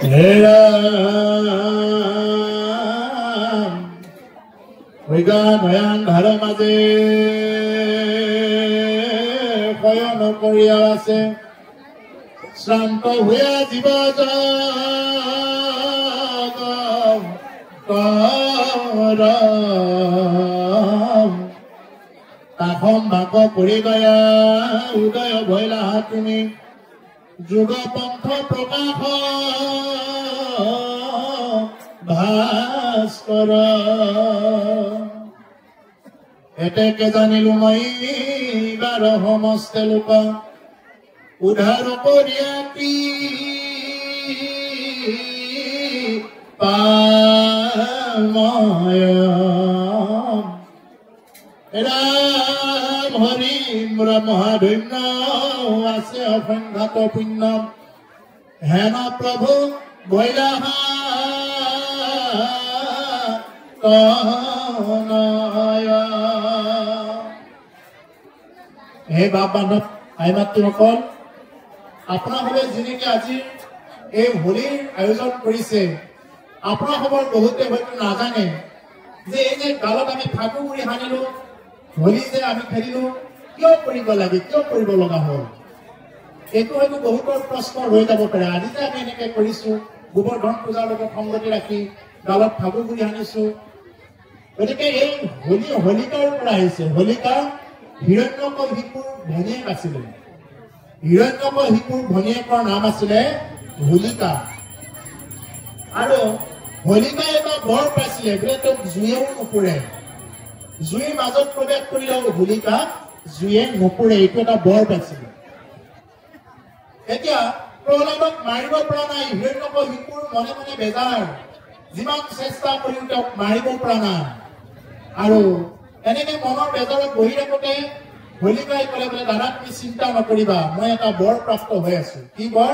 হে ৰাম ভয়ান ধাৰ মাজে শয়ন কৰি আছে শ্ৰান্ত হোৱা জীৱ তাখন ভাগ কৰি গয়া উদয় ভৈলা তুমি যুগপন্থ প্ৰকাশ ভাস্কৰ এতেকে জানিলো মই বাৰ সমস্তে লোক উদ্ধাৰ কৰিয়াতি পাময় ৰাম হৰি মহাধন্য আছে অসংঘাত পুণ্য হেন প্ৰভু বৈলাহা হে বাপ বান্ধৱ আই মাতৃসকল আপোনালোকে যেনেকে আজি এই হোলীৰ আয়োজন কৰিছে আপোনালোকৰ বহুতে হয়তো নাজানে যে এই যে গালত আমি ফাগু কৰি সানিলো হোলী যে আমি খেলিলো কিয় কৰিব লাগে কিয় কৰিব লগা হ'ল এইটো হয়তো বহুতৰ প্ৰশ্ন হৈ যাব পাৰে আজি যে আমি এনেকে কৰিছো গোবৰ্ধন পূজাৰ লগত সংগতি ৰাখি গালত ফাগু কৰি সানিছো গতিকে এই হোলিকাৰ পৰা আহিছে হোলিকা হিৰণ্যকশিপুৰ ভনীয়েক আছিলে হিৰণ্যকশিপুৰ ভনীয়েকৰ নাম আছিলে হোলিকা আৰু হোলিকাই এটা বৰ পাইছিলে বোলে তেওঁক জুয়েও নুপুৰে জুইৰ মাজত প্ৰৱেশ কৰিলেও হোলিকা জুয়ে নুপুৰে এইটো এটা বৰ পাইছিলে এতিয়া প্ৰহ্লাদক মাৰিব পৰা নাই হিৰণ্যকশিপুৰ মনে মনে বেজাৰ যিমান চেষ্টা কৰিও তেওঁক মাৰিব পৰা নাই আৰু এনেকে মনৰ বেজাৰত বহি থাকোঁতে হোলিকাই ক'লে বোলে দাদা তুমি চিন্তা নকৰিবা মই এটা বৰ প্ৰাপ্ত হৈ আছো কি বৰ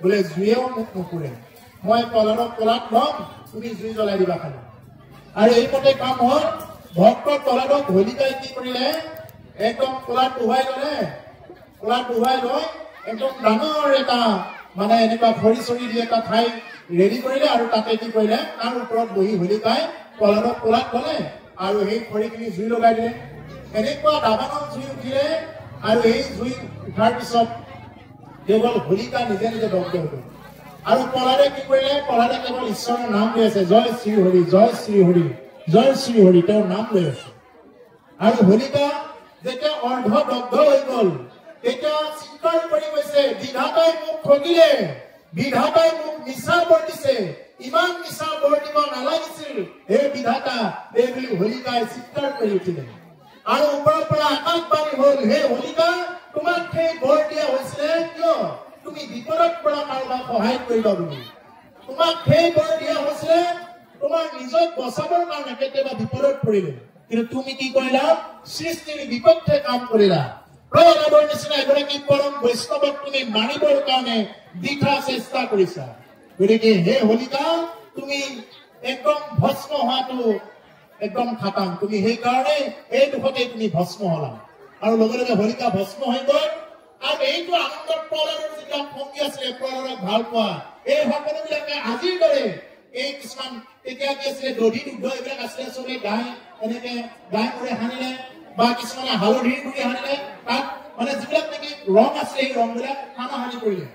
বোলে জুয়েও মোক নুপুৰে মই প্ৰহ্লাদক ক'লাত ল'ম তুমি জুই জ্বলাই দিবা খালি আৰু এইমতে কাম হ'ল ভক্ত প্ৰহ্লাদক হোলিকাই কি কৰিলে একদম ক'লাত উহাই ল'লে ক'লাত উহাই লৈ একদম ডাঙৰ এটা মানে এনেকুৱা খৰি চৰি দি এটা ঠাই ৰেডি কৰিলে আৰু তাতে কি কৰিলে তাৰ ওপৰত বহি হোলিকাই প্ৰহ্লাদক ক'লাত ল'লে আৰু সেই খৰিখিনি জুই লগাই দিলে এনেকুৱা দাবানত জুই উঠিলে আৰু এই জুই উঠাৰ পিছত কেৱল হোলিকা নিজে নিজে দগ্ধ হৈ গ'ল আৰু প্ৰহ্লাদে কি কৰিলে প্ৰহ্লাদে কেৱল ঈশ্বৰৰ নাম লৈ আছে জয় শ্ৰী হৰি জয় শ্ৰী হৰি জয় শ্ৰী হৰি তেওঁৰ নাম লৈ আছে আৰু হোলিকা যেতিয়া অৰ্ধ দগ্ধ হৈ গ'ল তেতিয়া চিৎকাৰ কৰি কৈছে বিধাতাই মোক ঠগিলে বিধাতাই মোক মিছা বৰ দিছে ইমান মিছা বৰ দিব নালাগিছিল হে বিধাতা এই বুলি হোলিকাই চিৎকাৰ কৰি উঠিলে আৰু ওপৰৰ পৰা আকাশবাণী হ'ল হে হোলিকা তোমাক সেই বৰ দিয়া হৈছিলে কিয় তুমি বিপদত পৰা কাৰোবাক সহায় কৰিবা বুলি তোমাক সেই বৰ দিয়া হৈছিলে তোমাৰ নিজক বচাবৰ কাৰণে কেতিয়াবা বিপদত পৰিলে কিন্তু তুমি কি কৰিলা সৃষ্টিৰ বিপক্ষে কাম কৰিলা প্ৰহ্লাদৰ নিচিনা এগৰাকী পৰম বৈষ্ণৱক তুমি মাৰিবৰ কাৰণে বৃথা চেষ্টা কৰিছা গতিকে হে হোলিকা তুমি একদম ভস্ম হোৱাটো একদম খাটাং তুমি সেইকাৰণে এই দুখতে তুমি ভস্ম হলা আৰু লগে লগে হোলিকা ভস্ম হৈ গ'ল আৰু এইটো আনন্দত প্ৰহ্লাদৰ যিবিলাক ভংগী আছিলে প্ৰহ্লাদক ভাল পোৱা এই সকলোবিলাকে আজিৰ দৰে এই কিছুমান তেতিয়া কি আছিলে দধি দুগ্ধ এইবিলাক আছিলে চবে গাই এনেকে গাই কৰি সানিলে বা কিছুমানে হালধিৰ গুৰি সানিলে তাত মানে যিবিলাক নেকি ৰং আছিলে এই ৰংবিলাক হানাহানি কৰিলে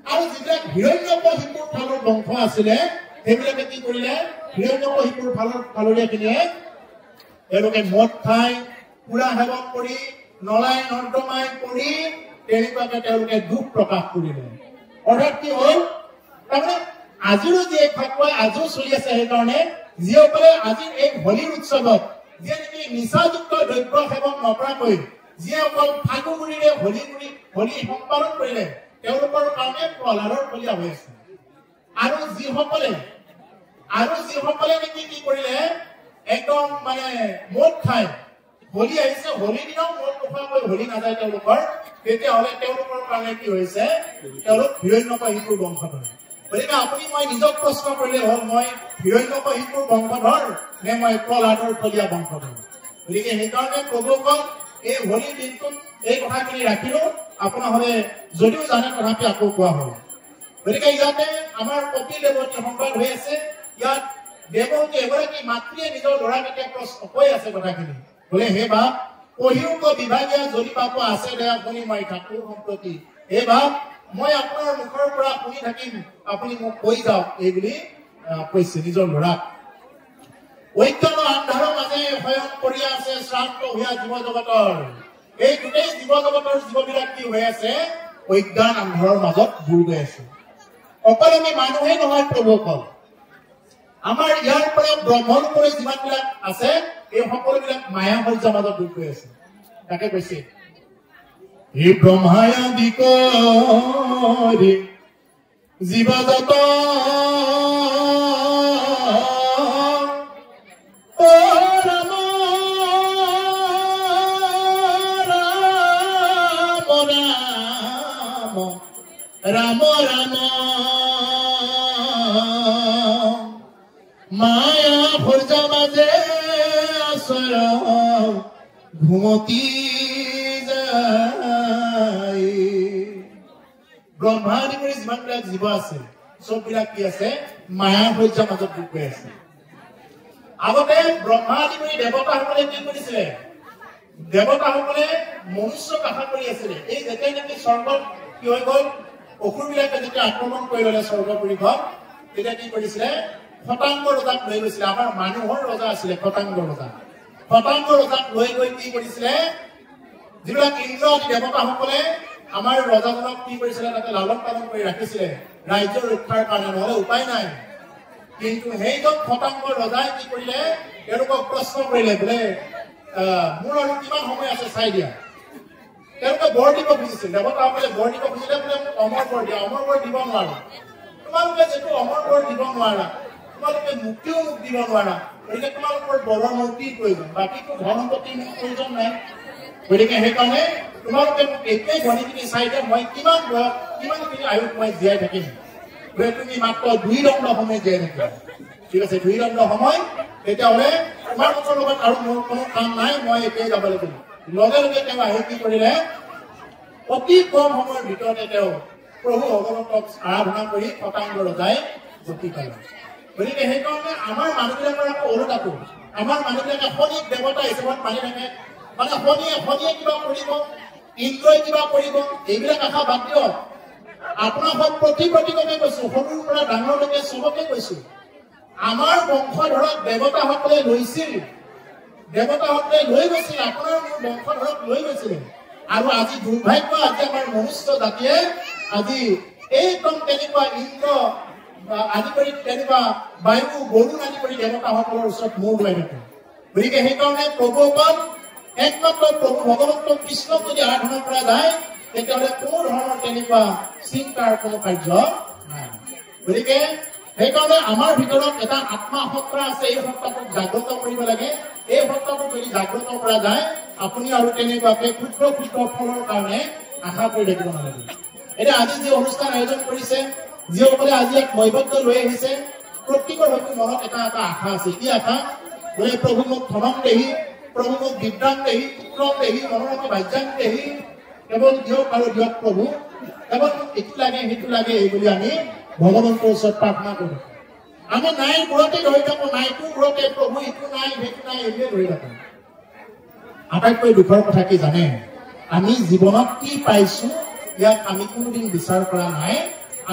আৰু যিবিলাক হিৰণ্যকশিপুৰ ফালৰ বংশ আছিলে সেইবিলাকে কি কৰিলে হিৰণ্যকশিপুৰ ফালৰীয়াখিনিয়ে তেওঁলোকে মদ খাই পুৰা সেৱন কৰি নলাই নৰ্দমাই কৰি তেনেকুৱাকে তেওঁলোকে দুখ প্ৰকাশ কৰিলে অৰ্থাৎ কি হ'ল তাৰমানে আজিৰো যি এই ফাকুৱা আজিও চলি আছে সেইকাৰণে যিসকলে আজিৰ এই হোলীৰ উৎসৱত যিয়ে নেকি নিচাযুক্ত দ্ৰব্য সেৱন নকৰাকৈ যিয়ে অকল ফাগুগুৰিৰে হোলী সম্পাদন কৰিলে তেওঁলোকৰ কাৰণে প্ৰহ্লাদৰ ফলীয়া হৈ আছে আৰু যিসকলে নেকি কি কৰিলে একদম মানে মদ খাই হোলী আহিছে হোলীৰ দিনাও মদ নোখোৱাকৈ হোলী নাযায় তেওঁলোকৰ তেতিয়াহ'লে তেওঁলোকৰ কাৰণে কি হৈছে তেওঁলোক হিৰণ্যকশিপুৰ বংশধৰ গতিকে আপুনি মই নিজক প্ৰশ্ন কৰিলে হ'ল মই হিৰণ্যকশিপুৰ বংশধৰ নে মই প্ৰহ্লাদৰ ফলীয়া বংশধৰ গতিকে সেইকাৰণে প্ৰভুসকল এই হোলীৰ দিনটোত এই কথাখিনি ৰাখিলো আপোনালোকে যদিও জানে তথাপি আকৌ কোৱা হ'ল গতিকে ইয়াতে আমাৰ পতি দেৱতী সংবাদ হৈ আছে ইয়াত দেৱতী এগৰাকী মাতৃয়ে নিজৰ ল'ৰাক এতিয়া প্ৰশ্ন কৈ আছে কথাখিনি বোলে হে বাপ পঢ়িওক বিভাগীয় যদি পাপ আছে দে আপুনি মই ঠাকুৰ সম্প্ৰতি হে বাপ মই আপোনাৰ মুখৰ পৰা শুনি থাকিম আপুনি মোক কৈ যাওক এই বুলি কৈছে নিজৰ ল'ৰাক ঐক্যন আন্ধাৰৰ মাজে শয়ন কৰি আছে শ্ৰান্ত হোৱা জীৱ জগতৰ এই গোটেই জীৱ জগতৰ জীৱবিলাক কি হৈ আছে অজ্ঞান আন্ধাৰৰ মাজত বুৰ গৈ আছে অকল আমি মানুহে নহয় প্ৰভুসকল আমাৰ ইয়াৰ পৰা ব্ৰহ্মৰ পৰা যিমানবিলাক আছে এই সকলোবিলাক মায়া সৰ্যৰ মাজত বুৰ গৈ আছে তাকে কৈছে হে ব্ৰহ্মায়াদি কৰি জীৱ জগত ৰাম ৰাম মায়া সূৰ্য মাজে আচৰ ঘুমতি যায় ব্ৰহ্মাদি কৰি যিমানবিলাক জীৱ আছে চববিলাক কি আছে মায়া সূৰ্যৰ মাজত ডুব গৈ আছে আগতে ব্ৰহ্মাদি কৰি দেৱতাসকলে কি কৰিছিলে দেৱতাসকলে মনুষ্যক আশা কৰি আছিলে এই যেতিয়াই নেকি স্বৰ্গত কি হৈ গ'ল অসুৰবিলাকে যেতিয়া আক্ৰমণ কৰি ল'লে স্বৰ্গপুৰীখন তেতিয়া কি কৰিছিলে শতাংগ ৰজাক লৈ গৈছিলে আমাৰ মানুহৰ ৰজা আছিলে শতাংগ ৰজাক লৈ গৈ কি কৰিছিলে যিবিলাক ইন্দ্ৰ দেৱতাসকলে আমাৰ ৰজাজনক কি কৰিছিলে তাতে লালন পালন কৰি ৰাখিছিলে ৰাজ্যৰ ৰক্ষাৰ কাৰণে নহ'লে উপায় নাই কিন্তু সেইজন শতাংগ ৰজাই কি কৰিলে তেওঁলোকক প্ৰশ্ন কৰিলে বোলে মোৰ আৰু কিমান সময় আছে চাই দিয়া তেওঁলোকে বৰ দিব খুজিছিল দেৱতাসকলে বৰ দিব খুজিলে বোলে অমৰ বৰ দিয়া অমৰ বৰ দিব নোৱাৰো তোমালোকে যিটো অমৰ বৰ দিব নোৱাৰা তোমালোকে মুক্তিও মোক দিব নোৱাৰা গতিকে তোমালোকৰ বৰৰ মুক্তিৰ প্ৰয়োজন বাকীটো ধন সম্পত্তিৰ মোৰ প্ৰয়োজন নাই গতিকে সেইকাৰণে তোমালোকে মোক একেই ধনীখিনি চাই দিয়া মই কিমানখিনি আয়ুস মই জীয়াই থাকিম বোলে তুমি মাত্ৰ 2 দণ্ড সময় জীয়াই থাকিবা ঠিক আছে 2 দণ্ড সময় তেতিয়াহ'লে তোমালোকৰ লগত আৰু মোৰ কোনো কাম নাই মই একেই যাব লাগিব লগে লগে তেওঁ আহি কি কৰিলে অতি কম সময়ৰ ভিতৰতে তেওঁ প্ৰভু ভগৱন্তক আৰাধনা কৰি শতাংগ ৰজাই গতি পালে গতিকে সেইকাৰণে আমাৰ মানুহবিলাকৰ আকৌ ওলোটাটো আমাৰ মানুহবিলাকে শনিক দেৱতা হিচাপত মানি থাকে মানে শনিয়ে কিবা কৰিব ইন্দ্ৰই কিবা কৰিব এইবিলাক আশা বাদ দিয়ক আপোনাক প্ৰতিগমে কৈছো সৰুৰ পৰা ডাঙৰলৈকে চবকে কৈছো আমাৰ বংশধৰক দেৱতাসকলে লৈছিল দেৱতাসকলে লৈ গৈছিল আপোনাৰ মোৰ বংশধৰক লৈ গৈছিল আৰু আজি দুৰ্ভাগ্য আজি আমাৰ মনুষ্য জাতিয়ে আজি একদম তেনেকুৱা ইন্দ্ৰ আদি কৰি তেনেকুৱা বায়ু গৰুণ আদি কৰি দেৱতাসকলৰ ওচৰত মূৰ লৈ থাকে গতিকে সেইকাৰণে প্ৰভুসকল একমাত্ৰ প্ৰভু ভগৱন্ত কৃষ্ণক যদি আৰাধনা কৰা যায় তেতিয়াহ'লে কোনো ধৰণৰ তেনেকুৱা চিন্তাৰ কোনো কাৰ্য নাই গতিকে সেইকাৰণে আমাৰ ভিতৰত এটা আত্মা সত্তা আছে এই সত্তাটোক জাগ্ৰত কৰিব লাগে এই সত্তাটোক যদি জাগ্ৰত কৰা যায় আপুনি আৰু তেনেকুৱাকে ক্ষুদ্ৰ ফলৰ কাৰণে আশা কৰি থাকিব নালাগে এতিয়া আজি যি অনুষ্ঠান আয়োজন কৰিছে যিসকলে আজি এক নৈবদ্য লৈ আহিছে প্ৰত্যেকৰ হয়তো মনত এটা আশা আছে কি আশা বোলে প্ৰভু মোক ধনম দেহি প্ৰভু মোক বিদ্যাং দেহি পুত্ৰম দেহি মনোৰথ ভাজ্যাং দেহি কেৱল দিয়ক আৰু দিয়ক প্ৰভু কেৱল মোক এইটো লাগে সেইটো লাগে এই বুলি আমি ভগৱন্তৰ ওচৰত প্ৰাৰ্থনা কৰোঁ আমি নাই ঘৰতে ধৰি থাকোঁ নাইটো ঘৰতে প্ৰভু ইটো নাই সেইটো নাই এইটোৱে ধৰি থাকোঁ আটাইতকৈ দুখৰ কথা কি জানে আমি জীৱনত কি পাইছো ইয়াক আমি কোনোদিন বিচাৰ কৰা নাই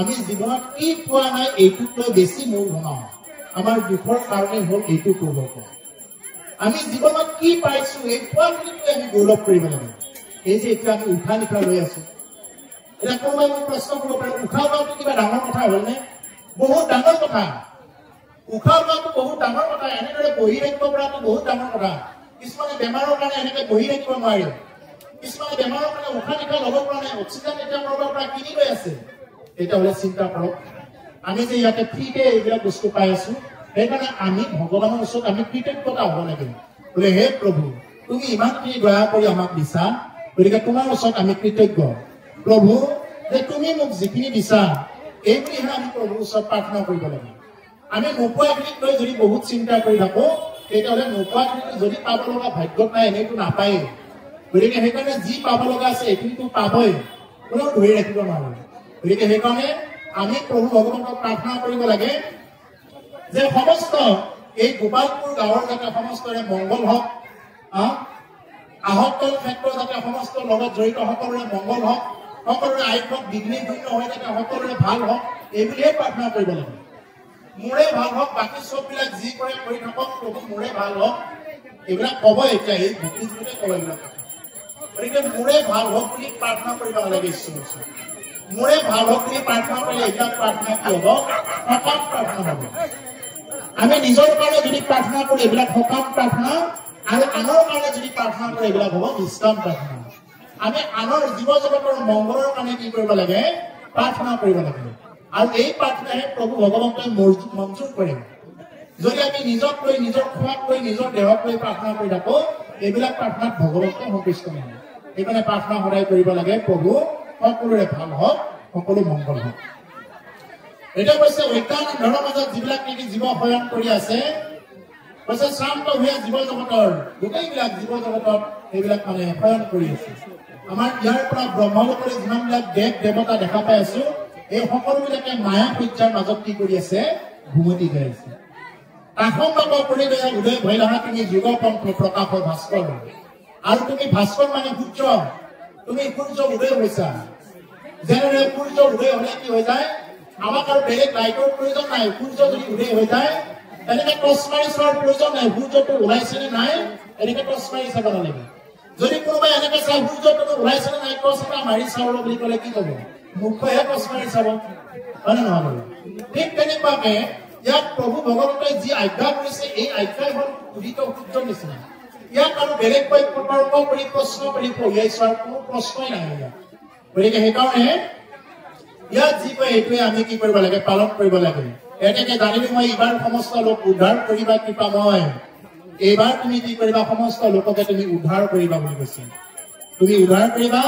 আমি জীৱনত কি পোৱা নাই এইটোতকৈ বেছি মূৰ ঘনাওঁ আমাৰ দুখৰ কাৰণে হ'ল এইটো প্ৰভুক আমি জীৱনত কি পাইছো এই পোৱাখিনিতকৈ আমি গৌৰৱ কৰিব লাগে এই যে এতিয়া আমি উশাহ নিশাহ লৈ আছো এতিয়া কোনোবাই মোক প্ৰশ্ন কৰিব পাৰে উশাহ লোৱাটো কিবা ডাঙৰ কথা হ'লনে বহুত ডাঙৰ কথা উশাহ লোৱাটো বহুত ডাঙৰ কথা এনেদৰে বহি ৰাখিব পৰাটো বহুত ডাঙৰ কথা কিছুমানে বেমাৰৰ কাৰণে এনেকৈ বহি ৰাখিব নোৱাৰে কিছুমানে বেমাৰৰ কাৰণে উশাহ নিশাহ ল'ব পৰা নাই অক্সিজেন এতিয়া কৰবাৰ পৰা কিনি লৈ আছে তেতিয়াহ'লে চিন্তা কৰক আমি যে ইয়াতে ফ্ৰীতে এইবিলাক বস্তু পাই আছো সেইকাৰণে আমি ভগৱানৰ ওচৰত আমি কৃতজ্ঞতা হ'ব লাগে বোলে হে প্ৰভু তুমি ইমানখিনি দয়া কৰি আমাক দিছা গতিকে তোমাৰ ওচৰত আমি কৃতজ্ঞ প্ৰভু যে তুমি মোক যিখিনি দিছা এইবুলিহে আমি প্ৰভুৰ ওচৰত প্ৰাৰ্থনা কৰিব লাগে আমি নোপোৱাখিনিক লৈ যদি বহুত চিন্তা কৰি থাকো তেতিয়াহ'লে নোপোৱাখিনিক যদি পাব লগা ভাগ্যত নাই এনেইতো নাপায়েই গতিকে সেইকাৰণে যি পাব লগা আছে এইখিনিতো পাবই কোনেও ধৰি ৰাখিব নোৱাৰে গতিকে সেইকাৰণে আমি প্ৰভু ভগৱানক প্ৰাৰ্থনা কৰিব লাগে যে সমস্ত এই গোপালপুৰ গাঁৱৰ যাতে সমস্তৰে মংগল হওক, আহতৰ ক্ষেত্ৰত যাতে সমস্ত লগত জড়িত সকলোৰে মংগল হওক, সকলোৰে আয়ুষ বিঘ্নিশূন্য হৈ যাতে সকলোৰে ভাল হওক, এইবুলিয়ে প্ৰাৰ্থনা কৰিব লাগে। মোৰে ভাল হওক, বাকী চববিলাক যি কৰে কৰি থাকক, প্ৰভু মোৰে ভাল হওক, এইবিলাক ক'ব। এতিয়া এই ভক্তিজীৱনে ক'ব এইবিলাক। গতিকে মোৰে ভাল হওক বুলি প্ৰাৰ্থনা কৰিব নালাগে ঈশ্বৰৰ ওচৰত। মোৰে ভাল হওক বুলি প্ৰাৰ্থনা কৰিলে এইবিলাক প্ৰাৰ্থনা কি হ'ব? সকাম প্ৰাৰ্থনা হ'ব। আমি নিজৰ কাৰণে যদি প্ৰাৰ্থনা কৰো এইবিলাক সকাম প্ৰাৰ্থনা, আৰু আনৰ কাৰণে যদি প্ৰাৰ্থনা কৰো এইবিলাক হ'ব নিষ্কাম প্ৰাৰ্থনা। আমি আনৰ জীৱ জগতৰ মংগলৰ কাৰণে কি কৰিব লাগে? প্ৰাৰ্থনা কৰিব লাগে। আৰু এই প্ৰাৰ্থনাহে প্ৰভু ভগৱন্তই মঞ্জুৰ কৰে। যদি আমি নিজক লৈ, নিজৰ খোৱাক লৈ, নিজৰ দেহক লৈ প্ৰাৰ্থনা কৰি থাকো, এইবিলাক প্ৰাৰ্থনাত ভগৱন্তই সন্তুষ্ট নহয়। সেইকাৰণে প্ৰাৰ্থনা সদায় কৰিব লাগে প্ৰভু সকলোৰে ভাল হওক, সকলো মংগল হওক। এতিয়া কৈছে অজ্ঞান আন্ধাৰৰ মাজত যিবিলাক নেকি জীৱ শয়ন কৰি আছে, কৈছে শ্ৰান্ত হোৱা জীৱ জগতৰ গোটেইবিলাক জীৱ জগতত সেইবিলাক মানে শয়ন কৰি আছে। আমাৰ ইয়াৰ পৰা ব্ৰহ্মলোকৰে যিমানবিলাক দেৱ দেৱতা দেখা পাই আছো, এই সকলোবিলাকে মায়া সূৰ্যৰ মাজত কি কৰি আছে? ঘুমতি গাই আছে। কাষম কৰি উদয় ভয় অহা তুমি যুগপন্থ প্ৰকাশৰ ভাস্কৰ, আৰু তুমি ভাস্কৰ মানে সূৰ্য, তুমি সূৰ্য উদয় হৈছা। যেনেদৰে সূৰ্য উদয় হলে কি হৈ যায়? আমাক আৰু বেলেগ লাইটৰ প্ৰয়োজন নাই। সূৰ্য যদি উদয় হৈ যায় তেনেকে টৰ্চ মাৰি চোৱাৰ প্ৰয়োজন নাই। সূৰ্যটো ওলাইছে নে নাই এনেকে টৰ্চ মাৰি চাব নালাগে। যদি কোনোবাই এনেকে চাই সূৰ্যটো ওলাইছে নে নাই টৰ্চ এটা মাৰি চাব বুলি ক'লে কি ক'ব? মুখেহে টৰ্চ মাৰি চাব, হয় নে নহয়? ঠিক তেনেকুৱাকে ইয়াত প্ৰভু ভগৱন্তই যি আজ্ঞা কৰিছে, এই আজ্ঞাই হ'ল উদিত সূৰ্যৰ নিচিনা। ইয়াক আৰু বেলেগকৈ তৰ্ক কৰি প্ৰশ্ন কৰি পঢ়িয়াই চোৱাৰ কোনো প্ৰশ্নই নাই ইয়াত। গতিকে সেইকাৰণে ইয়াত যি কয় এইটোৱে আমি কি কৰিব লাগে? পালন কৰিব লাগে। এনেকে জানিবি মই এইবাৰ সমস্ত লোক উদ্ধাৰ কৰিবা কৃপাময়। এইবাৰ তুমি কি কৰিবা? সমস্ত লোককে তুমি উদ্ধাৰ কৰিবা বুলি কৈছে। তুমি উদ্ধাৰ কৰিবা।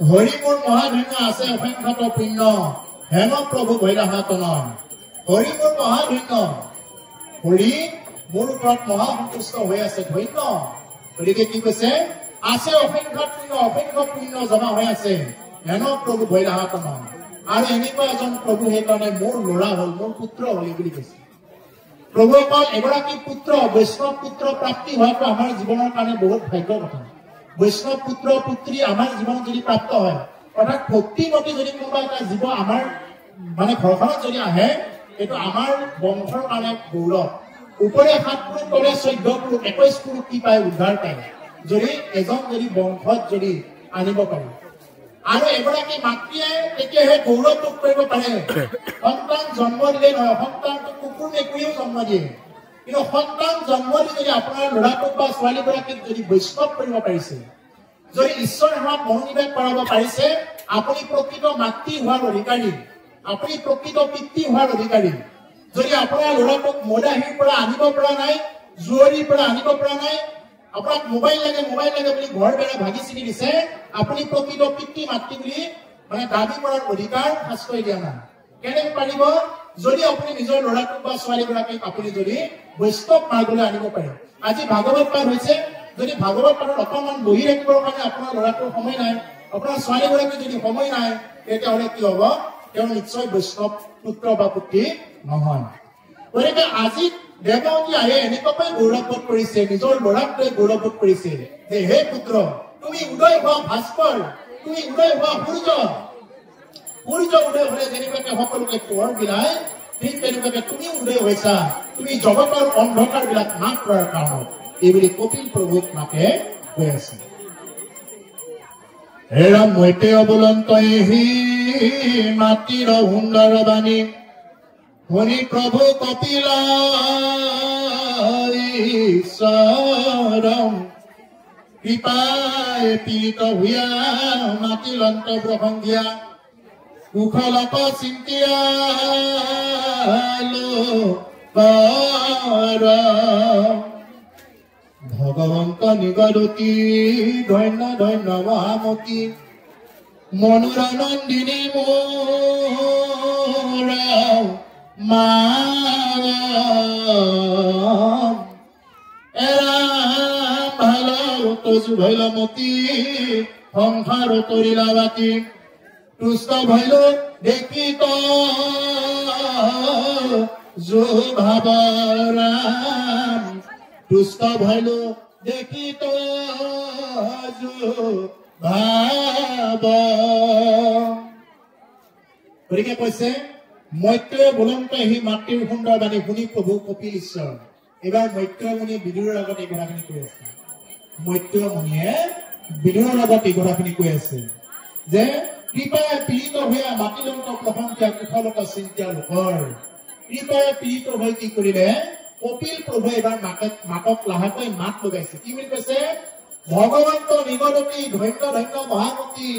হৰি মোৰ মহাধন্য আছে অসংখ্যত পুণ্য, হেম প্ৰভু ভৈৰাহাতন। হৰি মোৰ মহাধন্য, হৰি মোৰ ওপৰত মহা সন্তুষ্ট হৈ আছে, ধন্য। গতিকে কি কৈছে? আছে অসংখ্য পুণ্য, অসংখ্য পুণ্য জমা হৈ আছে, হেম প্ৰভু ভৈৰাহাতন। আৰু এনেকুৱা এজন প্ৰভু সেইকাৰণে মোৰ ল'ৰা হ'ল, মোৰ পুত্ৰ হ'ল বুলি কৈছে। প্ৰভু অকল এগৰাকী পুত্ৰ, বৈষ্ণৱ পুত্ৰ প্ৰাপ্তি হোৱাটো আমাৰ জীৱনৰ কাৰণে বহুত ভাগ্যৰ কথা। বৈষ্ণৱ পুত্ৰ পুত্ৰী আমাৰ জীৱনত যদি প্ৰাপ্ত হয়, অৰ্থাৎ ভক্তিমতী যদি কোনোবা এটা জীৱ আমাৰ মানে ঘৰখনত যদি আহে, এইটো আমাৰ বংশৰ কাৰণে গৌৰৱ। ওপৰে 7 পুৰুষ, তলে 14 পুৰুষ, 21 পুৰুষ কি পায়? উদ্ধাৰ পায়, যদি এজন যদি বংশত যদি আনিব পাৰে। আৰু এগৰাকী মাতৃয়ে তেতিয়াহে গৌৰৱ লাভ কৰিব পাৰে। সন্তান জন্ম দিলে নহয়, সন্তানটো কুকুৰ মেকুৰীও জন্ম দিয়ে, কিন্তু সন্তান জন্ম দি যদি আপোনাৰ ল'ৰাটোক বা ছোৱালীগৰাকীক যদি বৈষ্ণৱ কৰিব পাৰিছে, যদি ঈশ্বৰ সেৱাত মনোনিৱেশ কৰাব পাৰিছে, আপুনি প্ৰকৃত মাতৃ হোৱাৰ অধিকাৰী, আপুনি প্ৰকৃত পিতৃ হোৱাৰ অধিকাৰী। যদি আপোনাৰ ল'ৰাটোক মদাহীৰ পৰা আনিব পৰা নাই, জুৱৰীৰ পৰা আনিব পৰা নাই, আপোনাক মোবাইল লাগে বুলি ঘৰ বেৰা ভাগি ছিঙি দিছে, আপুনি প্ৰকৃত পিতৃ মাতৃ বুলি মানে দাবী কৰাৰ অধিকাৰ শাস্ত্ৰই দিয়া নাই। কেনেকৈ পাৰিব? যদি আপুনি নিজৰ ল'ৰাটোক বা ছোৱালীগৰাকীক আপুনি যদি বৈষ্ণৱ মাৰ্গলৈ আনিব পাৰে। আজি ভাগৱত পাঠ হৈছে, যদি ভাগৱত পাঠত অকণমান বহি ৰাখিবৰ কাৰণে আপোনাৰ ল'ৰাটোৰ সময় নাই, আপোনাৰ ছোৱালীগৰাকীৰ যদি সময় নাই, তেতিয়াহ'লে কি হ'ব? তেওঁ নিশ্চয় বৈষ্ণৱ পুত্ৰ বা পুত্ৰী নহয়। গতিকে আজি দেৱতী আহে এনেকুৱাকৈ গৌৰৱবোধ কৰিছে, নিজৰ ল'ৰাক লৈ গৌৰৱবোধ কৰিছে যে হে পুত্ৰ, তুমি উদয় হোৱা ভাস্কৰ, তুমি উদয় হোৱা সূৰ্য। সূৰ্য উদয় হলে যেনেকুৱাকে সকলোকে পোহৰ বিলায়, ঠিক তেনেকুৱাকে তুমি উদয় হৈছা, তুমি জগতৰ অন্ধকাৰ বিলাক নাশ কৰাৰ কাৰণত, এইবুলি কপিল প্ৰভুক মাকে কৈ আছে। হেৰা মৈতে অবলন্ত এহি মাটিৰ সুন্দৰ বাণী, শুনি প্ৰভু কপিল ঈশ্বৰম, কৃপায় পীড়িত হুয়া মাতিলন্ত প্ৰসংগিয়া, কুশলক চিন্তিয়ালো ভগৱন্ত নিগদতী, ধন্য ধন্য মহামতী, মনোৰানন্দিনী মোৰ মা, এৰাম ভাল তজু ভৈলমতী, সংসাৰ তৰিলাবাতী, তুষ্ট ভইল দেখি তো যো ভাবৰাম তুষ্ট ভইল দেখি তো যো ভাব গতিকে কৈছে মৈত্ৰেয় বুলন্ত সেই মাতৃৰ সুন্দৰ বাণী শুনি প্ৰভু কপিল ঈশ্বৰ এবাৰ মৈত্ৰেয় মুনিয়ে বিদুৰৰ আগত এই কথাখিনি কৈ আছে মৈত্ৰেয় মুনিয়ে বিদুৰৰ আগত এই কথাখিনি কৈ আছে যে কৃপায় পীড়িত হৈ মাতিলন্ত প্ৰশংসা কুশলত চিন্তা লোকৰ কৃপায় পীড়িত হৈ কি কৰিলে কপিল প্ৰভুৱে এবাৰ মাকক লাহেকৈ মাত লগাইছে কি বুলি কৈছে ভগৱন্ত নিগদতী ধন্য ধন্য মহামতী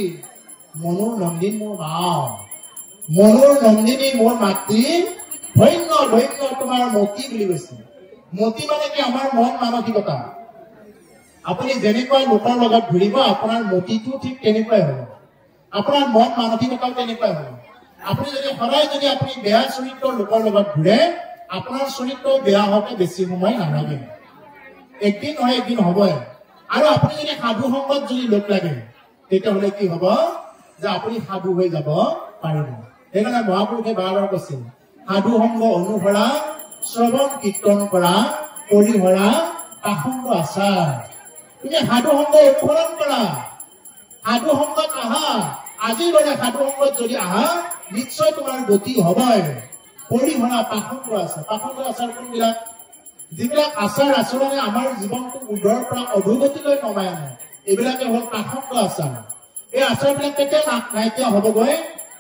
মনুৰ নন্দিনী মোৰ মা মনুৰ নন্দিনী মোৰ মাতৃ ধন্য ধন্য তোমাৰ মতি বুলি কৈছে মতি মানে কি আমাৰ মন মানসিকতা আপুনি যেনেকুৱা লোকৰ লগত ঘূৰিব আপোনাৰ মতিটো ঠিক তেনেকুৱাই হ'ব আপোনাৰ মন মানসিকতাও তেনেকুৱাই হ'ব আপুনি যদি সদায় যদি আপুনি বেয়া চৰিত্ৰৰ লোকৰ লগত ঘূৰে আপোনাৰ চৰিত্ৰ বেয়া হওঁতে বেছি সময় নালাগে একদিন হয় একদিন হ'বই আৰু আপুনি যদি সাধু সংগত যদি লোক লাগে তেতিয়াহ'লে কি হ'ব যে আপুনি সাধু হৈ যাব পাৰিব সেইকাৰণে মহাপুৰুষে বাৰবাৰ কৈছিল সাধু সংগ অনুসৰা শ্ৰৱণ কীৰ্তন কৰা পৰিহৰা পাখণ্ড আচাৰ তুমি সাধু সংগ অনুসৰণ কৰা সাধু সংগত আহা আজিৰ দৰে সাধু সংগত যদি আহা নিশ্চয় তোমাৰ গতি হ'বই পৰিহৰা পাখণ্ড আচাৰ কোনবিলাক যিবিলাক আচাৰ আচৰণে আমাৰ জীৱনটো উৰ্ধৰ পৰা অধোগতিলৈ নমাই আনে এইবিলাকে হ'ল পাখণ্ড আচাৰ এই আচাৰবিলাক কেতিয়া নাইকিয়া হ'বগৈ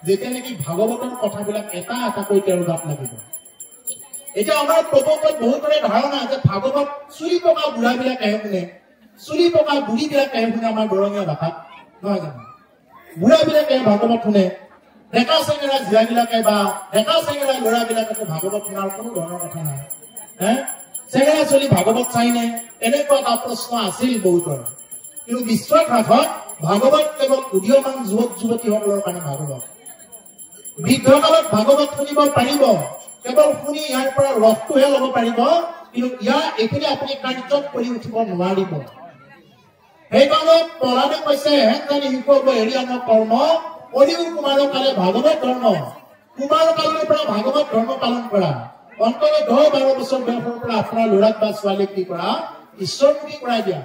যেতিয়া নেকি ভাগৱতৰ কথাবিলাক এটা এটাকৈ তেওঁৰ গাত লাগিব এতিয়া আমাৰ প্ৰপোজত বহুতৰে ধাৰণা যে ভাগৱত চুৰি পকা বুঢ়াবিলাকেহে শুনে চুৰি পকা বুঢ়ীবিলাকেহে শুনে আমাৰ দৰঙীয়া ভাষাত নহয় জানো বুঢ়াবিলাকে ভাগৱত শুনে ডেকা চেঙেৰা জীয়াবিলাকে বা ডেকা চেঙেৰা ল'ৰাবিলাকে ভাগৱত শুনাৰ কোনো ধৰণৰ কথা নাই চেঙেৰা চলি ভাগৱত চাইনে এনেকুৱা এটা প্ৰশ্ন আছিল বহুতৰ কিন্তু বিশ্বঘাটত ভাগৱত কেৱল উদীয়মান যুৱক যুৱতীসকলৰ কাৰণে ভাগৱত বৃদ্ধকালত ভাগৱত শুনিব পাৰিব কেৱল শুনি ইয়াৰ পৰা ৰসটোহে ল'ব পাৰিব কিন্তু ইয়াৰ এইখিনি আপুনি কাৰ্যত কৰি উঠিব নোৱাৰিব সেইকাৰণে প্ৰহ্লাদে কৈছে হেন জানি শিকব হেৰিয়ানৰ কৰ্ম কৰিও কুমাৰ কালে ভাগৱত ধৰ্ম কুমাৰ কালৰ পৰা ভাগৱত ধৰ্ম পালন কৰা অন্তত 10-12 বছৰ বয়সৰ পৰা আপোনাৰ ল'ৰাক বা ছোৱালীক কি কৰা ঈশ্বৰমুখী কৰাই দিয়া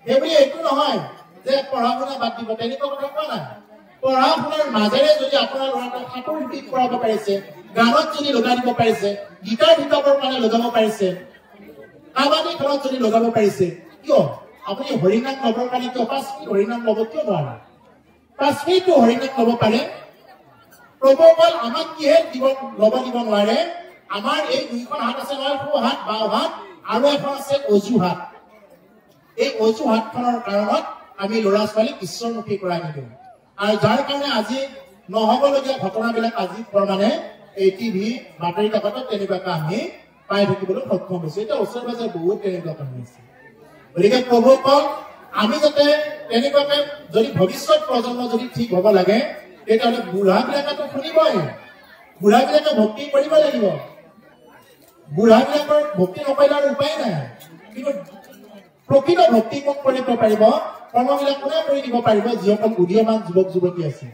সেইবুলি এইটো নহয় যে পঢ়া শুনা বাদ দিব তেনেকুৱা কথা কোৱা নাই পঢ়া শুনাৰ মাজেৰে যদি আপোনাৰ ল'ৰাটোক সাঁতোৰ শিকি কৰাব পাৰিছে গানত যদি লগাই দিব পাৰিছে গীটাৰ শিকাবৰ কাৰণে লগাব পাৰিছে কাবাডী খেলত যদি লগাব পাৰিছে কিয় আপুনি হৰিনাম ল'বৰ কাৰণে কিয় 5 মিনিট হৰিনাম ল'ব কিয় নোৱাৰে 5 মিনিট হৰিনাম ল'ব পাৰে প্ৰভুসকল আমাক কিহে জীৱন ল'ব দিব নোৱাৰে আমাৰ এই দুইখন হাত আছে নহয় সোঁ হাত বাওঁ হাত আৰু এখন আছে অজু হাত এই অজু হাতখনৰ কাৰণত আমি ল'ৰা ছোৱালীক ঈশ্বৰমুখী কৰাই নিদিওঁ আৰু যাৰ কাৰণে আজি নহ'বলগীয়া ঘটনাবিলাক আজি মানে এই টিভি বাতৰি কাকতত তেনেকুৱাকৈ আমি পাই থাকিবলৈ সক্ষম হৈছো এতিয়া ওচৰে পাজৰে বহুত তেনেকুৱা কাহিনী আছে গতিকে প্ৰভুসকল আমি যাতে তেনেকুৱাকৈ যদি ভৱিষ্যত প্ৰজন্ম যদি ঠিক হ'ব লাগে তেতিয়াহ'লে বুঢ়াবিলাকেতো শুনিবই বুঢ়াবিলাকে ভক্তি কৰিব লাগিব বুঢ়াবিলাকৰ ভক্তি নকৰিলে আৰু উপায় নাই কিন্তু প্ৰকৃত ভক্তি কোন কৰিব পাৰিব কৰ্মবিলাক কোনে কৰি দিব পাৰিব যিসকল উদীয়মান যুৱক যুৱতী আছে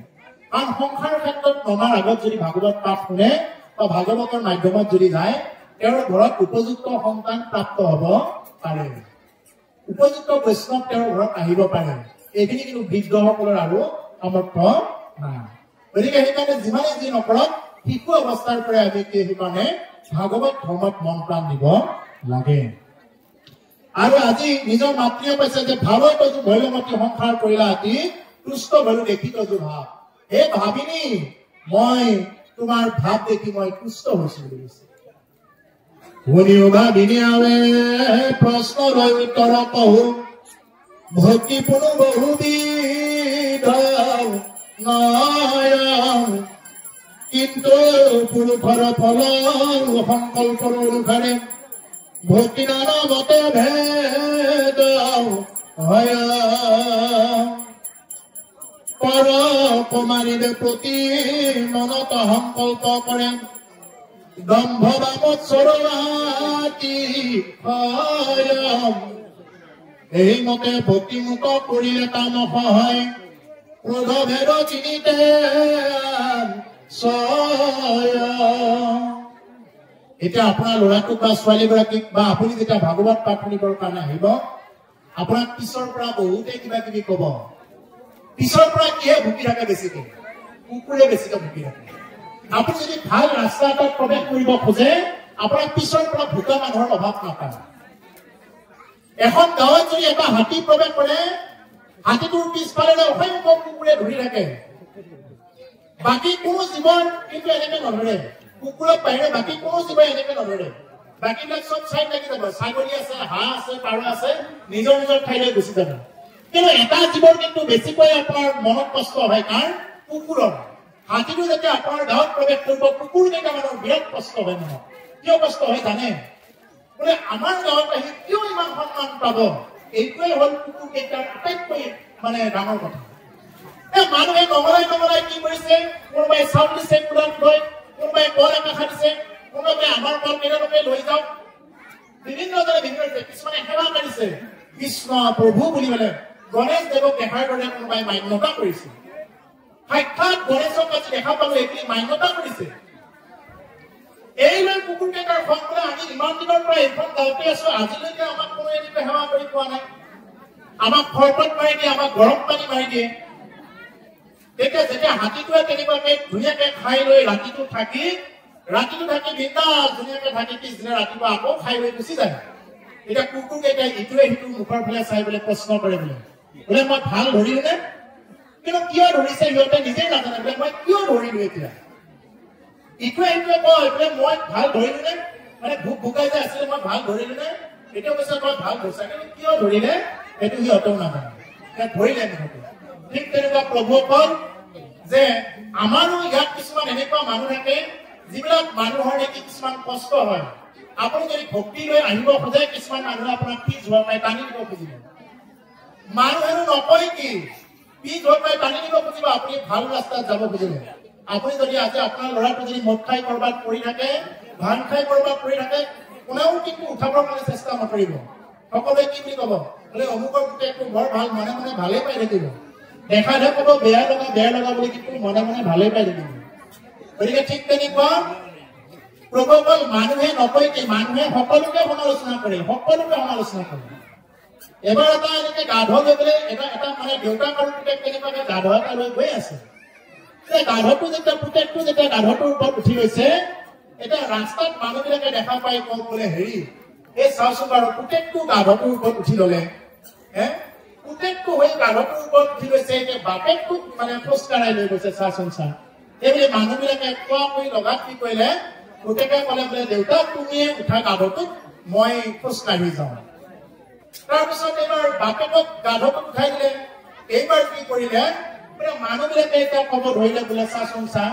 কাৰণ সংসাৰৰ ক্ষেত্ৰত নমাৰ আগত যদি ভাগৱত পাঠ শুনে বা ভাগৱতৰ মাধ্যমত যদি যায় তেওঁৰ ঘৰত উপযুক্ত সন্তান প্ৰাপ্ত হ'ব পাৰে উপযুক্ত বৈষ্ণৱ তেওঁৰ ঘৰত আহিব পাৰে এইখিনি কিন্তু বৃদ্ধসকলৰ আৰু সামৰ্থ্য নাই গতিকে সেইকাৰণে যিমানে যি নকৰক শিশু অৱস্থাৰ পৰাই আমি সেইকাৰণে ভাগৱত ধৰ্মত মন প্ৰাণ দিব লাগে আৰু আজি নিজৰ মাতৃয়ে কৈছে যে ভাৱই তজু ভৈলমতী সংসাৰ কৰিলা অতি তুষ্ট ভৈলো দেখি তজু ভাৱ হে ভাবিনী মই তোমাৰ ভাৱ দেখি মই তুষ্ট হৈছো বুলি কৈছে শুনিও ভাবিনী আৱে প্ৰশ্ন লৈ উত্তৰ কহো ভক্তি পুনু বহুবিধ নয়ন কিন্তু পুৰুষৰ ফল সংকল্পৰ অনুসাৰে ভক্তি নানামতে ভেদ হয় পৰ কুমাৰীৰে প্ৰতি মনত সংকল্প কৰে দম্ভ বামৎসৰতি হয় এইমতে ভক্তিমুখ কৰিলে তামস হয় ক্ৰোধভেদ চিনিতে এতিয়া আপোনাৰ ল'ৰাটোক বা ছোৱালীগৰাকীক বা আপুনি যেতিয়া ভাগৱত পাঠ শুনিবৰ কাৰণে আহিব আপোনাক পিছৰ পৰা বহুতে কিবা কিবি কব পিছৰ পৰা কিহে ভুকি থাকে বেছিকে কুকুৰে বেছিকে ভুকি থাকে আপুনি যদি ভাল ৰাস্তা এটাত প্ৰৱেশ কৰিব খোজে আপোনাক পিছৰ পৰা ভুকা মানুহৰ অভাৱ নাপায় এখন গাঁৱত যদি এটা হাতী প্ৰৱেশ কৰে হাতীটোৰ পিছফালে অসংখ্য কুকুৰে ধৰি থাকে বাকী কোনো জীৱন কিন্তু এনেকে নধৰে কুকুৰক বাহিৰে বাকী কোনো জীৱই এনেকে নধৰে বাকীবিলাক চব চাইড লাগি যাব ছাগলী আছে হাঁহ আছে পাৰ আছে নিজৰ নিজৰ ঠাইলৈ গুচি যাব কিন্তু এটা জীৱৰ কিন্তু বেছিকৈ আপোনাৰ মনত কষ্ট হয় কাৰণ কুকুৰৰ হাতীটো যেতিয়া আপোনাৰ গাঁৱত প্ৰৱেশ কৰিব কুকুৰ কেইটামানৰ বিৰাট কষ্ট হয় নহয় কিয় কষ্ট হয় জানে বোলে আমাৰ গাঁৱত আহি কিয় ইমান সন্মান পাব এইটোৱে হ'ল কুকুৰ কেইটাৰ আটাইতকৈ মানে ডাঙৰ কথা মানুহে নমৰাই কি কৰিছে কোনোবাই চাউল দিছে কুলাত লৈ কোনোবাই কল একাষা দিছে কোনোবাই আমাৰ কল কেইটালৈকে লৈ যাওক বিভিন্নজনে বিভিন্ন কিছুমানে সেৱা কৰিছে কৃষ্ণ প্ৰভু বুলি ক'লে গণেশ দেৱক দেখাৰ দৰে কোনোবাই মান্যতা কৰিছে সাক্ষাৎ গণেশক আজি দেখা পালো এইখিনি মান্যতা কৰিছে এইলৈ কুকুৰ কেইটাৰ ফলতে আমি ইমান দিনৰ পৰা এইখন গাঁৱতে আছো আজিলৈকে আমাক কোনো এনেকৈ সেৱা কৰি পোৱা নাই আমাক খৰপত মাৰি দিয়ে আমাক গৰম পানী মাৰি দিয়ে তেতিয়া যেতিয়া হাতীটোৱে তেনেকুৱাকে ধুনীয়াকে খাই লৈ ৰাতিটো থাকি বিন্দাছ ধুনীয়াকে থাকি পিছদিনা ৰাতিপুৱা আকৌ খাই লৈ গুচি যায় এতিয়া কুকুৰ কেইটাই ইটোৱে সিটোৰ মুখৰ ফালে চাই বোলে প্ৰশ্ন কৰে বোলে মই ভাল ধৰিলো নে কিন্তু কিয় ধৰিছে সিহঁতে নিজেই নাজানে বোলে মই কিয় ধৰিলো এতিয়া ইটোৱে সিটোৱে কয় বোলে মই ভাল ধৰিলো নে মানে ভোক ভোকাই যে আছিলে মই ভাল ধৰিলো নে এতিয়া কৈছে মই ভাল ধৰিছা কিন্তু কিয় ধৰিলে সেইটো সিহঁতেও নাজানে ধৰিলে সিহঁতে ঠিক তেনেকুৱা প্ৰভুসকল যে আমাৰো ইয়াত কিছুমান এনেকুৱা মানুহ থাকে যিবিলাক মানুহৰ নেকি কিছুমান কষ্ট হয় আপুনি যদি ভক্তি লৈ আহিব খোজে কিছুমান মানুহে আপোনাক পিছ হোৱা পাই টানি দিব খুজিব মানুহেনো নকয় কি পিছ হোৱা পাই টানি দিব খুজিব আপুনি ভাল ৰাস্তাত যাব খুজিলে আপুনি যদি আজি আপোনাৰ ল'ৰাটো যদি মদ খাই কৰবাত পৰি থাকে ভাং খাই কৰবাত পৰি থাকে কোনেও কিন্তু উঠাবৰ কাৰণে চেষ্টা নকৰিব সকলোৱে কি বুলি কব বোলে অমুকৰ পুতেকটো বৰ ভাল মনে মনে ভালেই পাই থাকিব দেখাতহে কব বেয়া লগা বুলি কিন্তু মনে মনে ভালেই পাই থাকিব গতিকে ঠিক তেনেকুৱা প্ৰভুসকল মানুহে নকয় কি মানুহে সকলোকে সমালোচনা কৰে এবাৰ এটা এনেকে গাধ লৈ পেলাই এটা মানে দেউতাক আৰু পুতেক তেনেকুৱাকে গাধ এটা লৈ গৈ আছে গাধটো যেতিয়া গাধটোৰ ওপৰত উঠি গৈছে এতিয়া ৰাস্তাত মানুহবিলাকে দেখা পাই কওঁ বোলে হেৰি এই চাওচোন বাৰু পুতেকটো গাধটোৰ ওপৰত উঠি ললে পুতেকটো হৈ গাধটোৰ ওপৰত উঠি গৈছে এতিয়া বাপেকটোক মানে খোজ কাঢ়াই লৈ গৈছে চাচোন চা এইবুলি মানুহবিলাকে কোৱা কৰি লগাত কি কৰিলে পুতেকে ক'লে বোলে দেউতাক তুমিয়ে উঠা গাধটোক মই খোজ কাঢ়ি যাওঁ তাৰপিছত এইবাৰ বাপেকক গাধটোক উঠাই দিলে এইবাৰ কি কৰিলে মানুহবিলাকে এতিয়া কব ধৰিলে বোলে চাচোন চা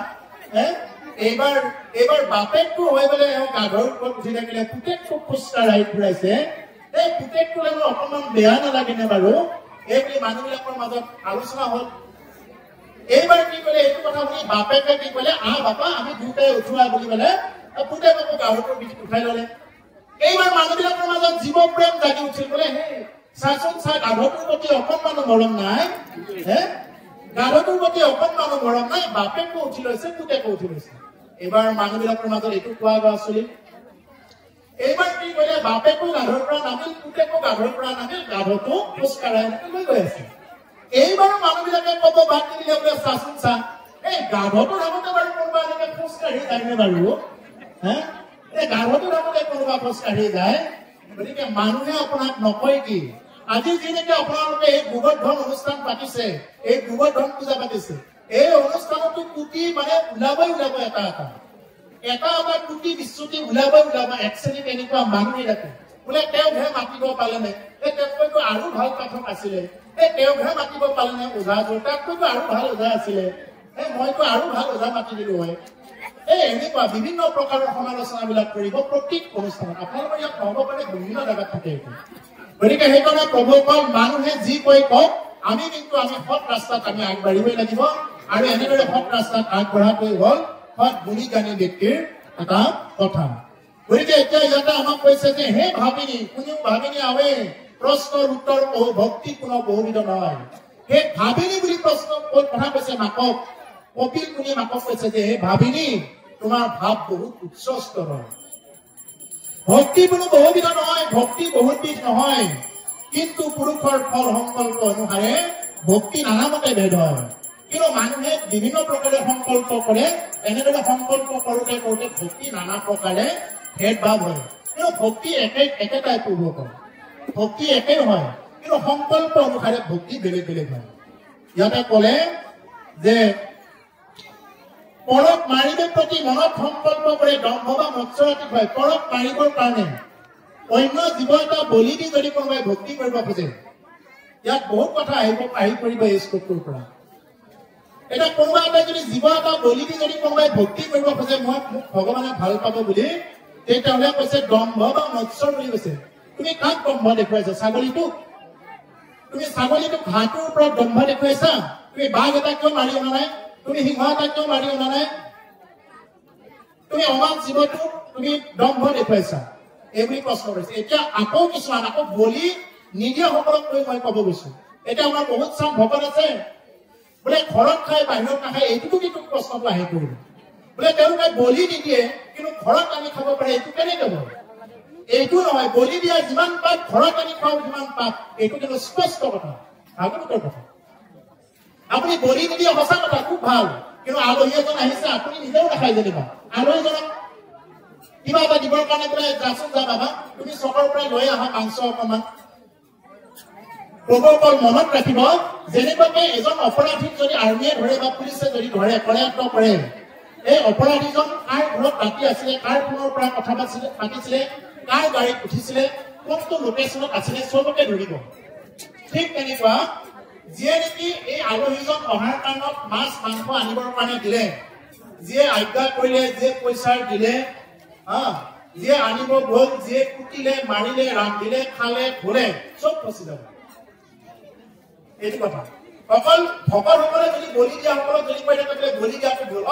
এইবাৰ বাপেকটো হৈ পেলে গাধৰ ওপৰত উঠি থাকিলে পুতেকটোক খোজ কাঢ়াই ফুৰাইছে এই পুতেকটো অকণমান বেয়া নালাগেনে বাৰু এইবুলি মানুহবিলাকৰ মাজত আলোচনা হল এইবাৰ কি কৰিলে এইটো কথা শুনি বাপেকে কি কৰিলে বাপা আমি দুটাই উঠোৱা বুলি ক'লে পুতেককো গাধটোৰ পিঠিত উঠাই ললে এইবাৰ মানুহবিলাকৰ মাজত জীৱ প্ৰেম জাগি উঠিল বোলে চাচোন চা গাধটোৰ প্ৰতি অকণমানো মৰম নাই গাধটোৰ প্ৰতি অকণমানো মৰম নাই বাপেকো উঠি লৈছে পুতেকো উঠি লৈছে এইবাৰ মানুহবিলাকৰ মাজত এইটো কোৱা গোৱা চলিল এইবাৰ কি কৰিলে বাপেকো গাধৰ পৰা নামিল পুতেকো গাধৰ পৰা নামিল গাধটো খোজ কাঢ়াই লৈ গৈ আছে এইবাৰো মানুহবিলাকে কব বাদ দিলে বোলে চাচোন চা এই গাধটোৰ আগতে বাৰু কোনোবা এনেকে খোজ কাঢ়ি যায়নে বাৰু এই গাধটোৰ আগতে কোনোবা খোজ কাঢ়ি যায় গতিকে মানুহে আপোনাক নকয় কি আজি যেনেকে আপোনালোকে এই গোবৰ্ধন অনুষ্ঠান পাতিছে এই গোবৰ্ধন পূজা পাতিছে এই অনুষ্ঠানতো কুটি মানে ওলাবই এটা কুটি বিশ্বতি ওলাবই একচুৱেলি তেনেকুৱা মানুহে ৰাখে বোলে তেওঁকহে মাতিব পালেনে তেওঁতকৈতো আৰু ভাল পাঠক আছিলে তেওঁকহে মাতিব পালেনে ওজাযোৰ তাতকৈতো আৰু ভাল ওজা আছিলে মইতো আৰু ভাল ওজা মাতি দিলো হয় এনেকুৱা বিভিন্ন প্ৰকাৰৰ সমালোচনাবিলাক কৰিব প্ৰত্যেক অনুষ্ঠানত আপোনালোকৰ ইয়াত নহব পাৰে বিভিন্ন জেগাত থাকে গতিকে সেইকাৰণে প্ৰভুসকল মানুহে যি কৈ কওক আমি সৎ ৰাস্তাত আমি আগবাঢ়িবই লাগিব আৰু এনেদৰে সৎ ৰাস্তাত আগবঢ়াটোৱেই হ'ল সৎ গুণী জ্ঞানী ব্যক্তিৰ এটা কথা গতিকে এতিয়া ইয়াতে আমাক কৈছে যে হে ভাবিনী কোনেও ভাবিনী আৱে প্ৰশ্নৰ উত্তৰ ভক্তি কোনো বহুবিধ নহয় সেই ভাবিনী বুলি প্ৰশ্ন কথা কৈছে মাকক কপিল মুনি মাকক কৈছে যে হে ভাবিনী তোমাৰ ভাৱ বহুত উচ্চ স্তৰৰ ভক্তি কোনো বহুবিধ নহয় ভক্তি বহুত বিধ নহয় কিন্তু পুৰুষৰ ফল সংকল্প অনুসাৰে ভক্তি নানামতে ভেদ হয় কিন্তু মানুহে বিভিন্ন প্ৰকাৰে সংকল্প কৰে এনেদৰে সংকল্প কৰোঁতে কৰোঁতে ভক্তি নানা প্ৰকাৰে ভেদ ভাৱ হয় কিন্তু ভক্তি একেটাই পূৰ্বক ভক্তি একেই হয় কিন্তু সংকল্প অনুসাৰে ভক্তি বেলেগ বেলেগ হয় ইয়াতে ক'লে যে পৰক মাৰিবৰ প্ৰতি মনত সংকল্প কৰে দম্ভ বা মৎসৰাতি হয় পৰক মাৰিবৰ কাৰণে অন্য জীৱ এটা বলি দি যদি কোনোবাই ভক্তি কৰিব খোজে ইয়াত বহুত কথা আহি পৰিব এই শ্লোকটোৰ পৰা এটা কোনোবা এটা যদি জীৱ এটা বলি দি যদি কোনোবাই ভক্তি কৰিব খোজে মোক ভগৱানে ভাল পাব বুলি তেতিয়াহ'লে কৈছে দম্ভ বা মৎসৰ বুলি কৈছে তুমি কাক দম্ভ দেখুৱাইছা ছাগলীটোক তুমি ছাগলীটোক ঘাঁহটোৰ ওপৰত দম্ভ দেখুৱাইছা তুমি বাঘ এটা কিয় মাৰি অনা নাই তুমি সিংহ এটা কিয় মাৰি অনা নাই তুমি অমাত জীৱটোক তুমি দম্ভ দেখুৱাইছা এইবুলি প্ৰশ্ন কৰিছে এতিয়া আকৌ কিছুমান আকৌ বলি নিদিয়াসকলক লৈ মই ক'ব গৈছো এতিয়া আমাৰ বহুত চাম ভকত আছে বোলে ঘৰত খাই বাহিৰত নাখায় এইটোতো কিন্তু প্ৰশ্নটো আহি পৰিব বোলে তেওঁলোকে বলি নিদিয়ে কিন্তু ঘৰত আনি খাব পাৰে এইটো কেনেকৈ হ'ব এইটো নহয় বলি দিয়া যিমান পাপ ঘৰত আনি খাওঁ যিমান পাপ এইটো কিন্তু স্পষ্ট কথা ভাগৱতৰ কথা আপুনি বলি নিদিয়ে সঁচা কথা খুব ভাল কিন্তু আলহী এজন আহিছে আপুনি নিজেও নাখায় যেনিবা আলহীজনক কিবা এটা দিবৰ কাৰণে বোলে যাচোন যা বাবা তুমি চকৰ পৰা লৈ আহা মাংস অকণমান প্ৰভুসকল মনত ৰাখিব যেনেকুৱাকে এজন অপৰাধীক যদি আৰ্মীয়ে ধৰে বা পুলিচে যদি ধৰে কৰায়ত্ব কৰে এই অপৰাধীজন কাৰ ঘৰত ৰাতি আছিলে কাৰ ফোনৰ পৰা কথা পাতিছিলে কাৰ গাড়ীত উঠিছিলে কোনটো লোকেশ্যনত আছিলে চবকে ধৰিব ঠিক তেনেকুৱা যিয়ে নেকি এই আলহীজন অহাৰ কাৰণত মাছ মাংস আনিবৰ কাৰণে দিলে যিয়ে আজ্ঞা কৰিলে যিয়ে পইচা দিলে যিয়ে আনিব গ'ল যিয়ে কুটিলে মাৰিলে ৰান্ধিলে খালে ধৰে চব ফচি যাব এইটো কথা অকল ভকতসকলে যদি বলি দিয়া সকলক যদি কৈ থাকে বলি দিয়াটো ভুল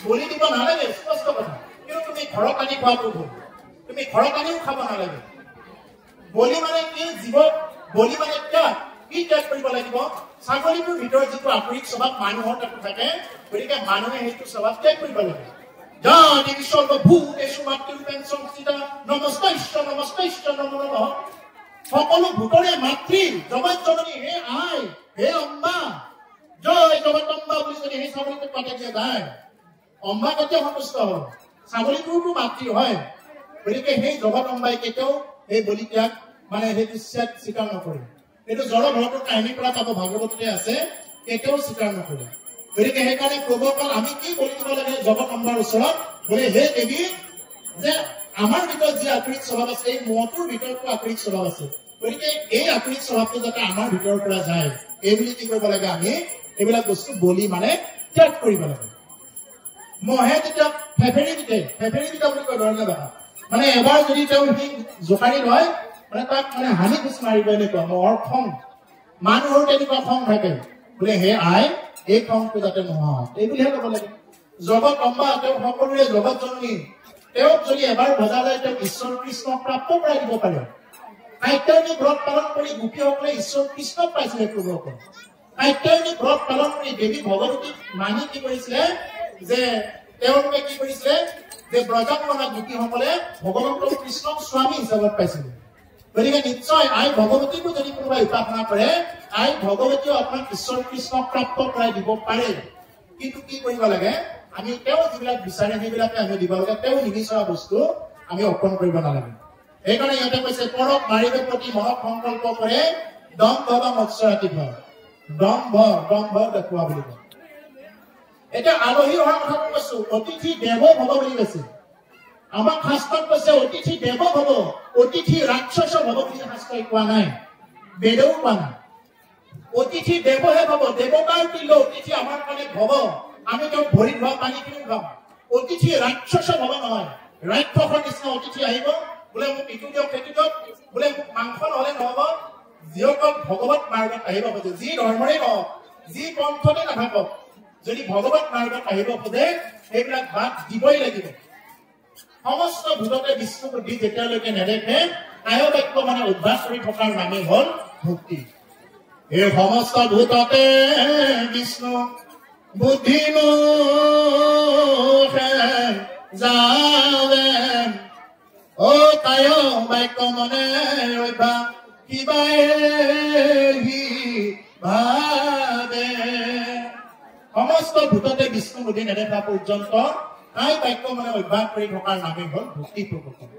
বলি দিব নালাগে স্পষ্ট কথা কিন্তু তুমি ঘৰত আনি খোৱাটো ভুল তুমি ঘৰত আনিও খাব নালাগে বলি মানে কি জীৱ বলি মানে কি ত্যাগ কৰিব লাগিব ছাগলীটোৰ ভিতৰত যিটো আপৰিক স্বভাৱ মানুহৰ তাতো থাকে গতিকে মানুহে সেইটো স্বভাৱ ত্যাগ কৰিব লাগে সকলো ভূতৰে মাতৃ জগত জননী হে আই হে অম্বা জয় জগতম্বা বুলি যদি সেই ছাগলীটোক পাতে দিয়া যায় অম্বা কেতিয়াও সন্তুষ্ট হয় ছাগলীটোৰতো মাতৃ হয় গতিকে সেই জগতম্বাই কেতিয়াও সেই বলি ত্যাগ মানে সেইটো স্বীকাৰ নকৰে এইটো জড়ভৰতৰ কাহিনীৰ পৰা পাব ভাগৱততে আছে কেতিয়াও স্বীকাৰ নকৰে গতিকে সেইকাৰণে প্ৰভুসকল আমি কি বলি দিব লাগে জগতম্বাৰ ওচৰত বোলে হে দেৱী যে আমাৰ ভিতৰত যি আকৰিক স্বভাৱ আছে এই মহটোৰ ভিতৰতো আকৰিক স্বভাৱ আছে গতিকে এই আকৰিক স্বভাৱটো যাতে আমাৰ ভিতৰৰ পৰা যায় এইবুলি কি কৰিব লাগে আমি এইবিলাক বস্তু বলি মানে ত্যাগ কৰিব লাগে মহে যেতিয়া ফেফেৰি দিতে বুলি কয় ধৰণে দেখা মানে এবাৰ যদি তেওঁ সি জোকাৰি লয় মানে তাক মানে হানি খুচ মাৰিব এনেকুৱা মহৰ খং মানুহৰ তেনেকুৱা খং থাকে বোলে হে আই এই খংটো যাতে নোহোৱা হয় এইবুলিহে ক'ব লাগে জগতম্বা তেওঁ সকলোৰে জগত জননী তেওঁক যদি এবাৰ ভজা যায় তেওঁক ঈশ্বৰ কৃষ্ণক প্ৰাপ্ত কৰাই দিব পাৰে কাত্যায়নী ব্ৰত পালন কৰি গোপীসকলে ঈশ্বৰ কৃষ্ণক পাইছিলে প্ৰভুসকল কাত্যায়নী ব্ৰত পালন কৰি দেৱী ভগৱতীক মানি কি কৰিছিলে যে তেওঁলোকে কি কৰিছিলে যে ব্ৰজাংগনা গোপীসকলে ভগৱন্ত কৃষ্ণক স্বামী হিচাপত পাইছিলে গতিকে নিশ্চয় আই ভগৱতীকো যদি কোনোবাই উপাসনা কৰে আই ভগৱতীও আপোনাক ঈশ্বৰ কৃষ্ণক প্ৰাপ্ত কৰাই দিব পাৰে কিন্তু কি কৰিব লাগে আমি তেওঁ যিবিলাক বিচাৰে সেইবিলাকে আমি দিব লাগে তেওঁ নিবিচৰা বস্তু আমি অৰ্পণ কৰিব নালাগে সেইকাৰণে ইয়াতে কৈছে পৰক মাৰিবৰ প্ৰতি মনত সংকল্প কৰে দম্ভ বা মৎসৰাতি হয় দম্ভ দেখুওৱা বুলি কয় এতিয়া আলহী অহাৰ কথা কৈছো অতিথি দেৱ ভৱ বুলি কৈছে আমাক শাস্ত্ৰত কৈছে অতিথি দেৱ ভৱ অতিথি ৰাক্ষস ভৱ বুলি শাস্ত্ৰই কোৱা নাই বেদেও কোৱা নাই অতিথি দেৱহে ভৱ দেৱতাৰ তুল্য অতিথি আমাৰ কাৰণে ভৱ আমি তেওঁ ভৰি ধোৱা পানীখিনিও খাম অতিথি ৰাক্ষস ভৱ নহয় ৰাক্ষসৰ নিচিনা অতিথি আহিব বোলে মোক ইটো দিয়ক সেইটো দিয়ক বোলে মোক মাংস নহলে নহব যিসকল ভগৱত মাৰ্গত আহিব খোজে যি ধৰ্মৰে নহওক যি পন্থতে নাথাকক যদি ভগৱত মাৰ্গত আহিব খোজে সেইবিলাক বাদ দিবই লাগিব সমস্ত ভূততে বিষ্ণু বুদ্ধি যেতিয়ালৈকে নেদেখে কায় বাক্য মানে উদ্ভাস কৰি থকাৰ নামেই হল ভক্তি এই সমস্ত ভূততে বিষ্ণু বুদ্ধিন যাবে ও তাই বাক্য মনে ৰৈবা কিবাই ভাবে সমস্ত ভূততে বিষ্ণু বুদ্ধি নেদেখা পৰ্যন্ত তাই বাক্য মনে অভ্যাস কৰি থকাৰ নামেই হল ভক্তি প্ৰকৰণ।